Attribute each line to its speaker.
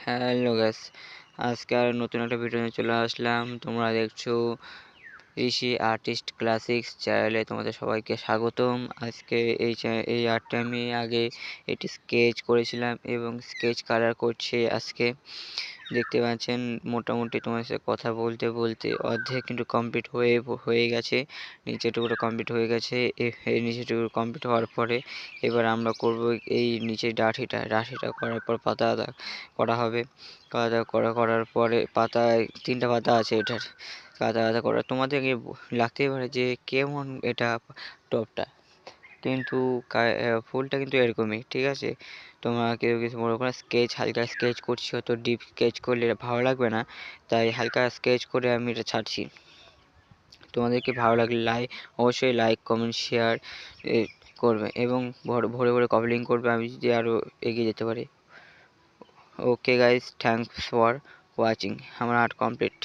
Speaker 1: Hello guys, আজকে আর নতুন একটা ভিডিও নিয়ে চলে আসলাম। তোমরা দেখছো ঋষি আর্টিস্ট ক্লাসিক্স চ্যানেলে, তোমাদের সবাইকে স্বাগতম। আজকে এই আর্টটা আমি আগে এটি স্কেচ করেছিলাম এবং স্কেচ কালার করছি আজকে। দেখতে পাচ্ছেন মোটামুটি তোমার সাথে কথা বলতে বলতে অর্ধেক কিন্তু কমপ্লিট হয়ে গেছে। নিচেটুকুটা কমপ্লিট হয়ে গেছে। এই নিচেটুকু কমপ্লিট হওয়ার পরে এবার আমরা করব এই নিচের ডাঁঠিটা করার পর পাতা করা হবে। করার পরে পাতায় 3টা পাতা আছে এটার। পাতা আলাদা করা তোমাদেরকে লাগতেই পারে যে কেমন এটা টপটা, কিন্তু ফুলটা কিন্তু এরকমই, ঠিক আছে। তোমরা কেউ কিছু মনে করো, হালকা স্কেচ করছি, অত ডিপ স্কেচ করলে এটা ভালো লাগবে না, তাই হালকা স্কেচ করে আমি এটা ছাড়ছি। তোমাদেরকে ভালো লাগলে অবশ্যই লাইক কমেন্ট শেয়ার করবে এবং ভরে ভরে কপি করবে, আমি যদি আরও এগিয়ে যেতে পারি। Okay guys, thanks for watching. আমার আর্ট কমপ্লিট।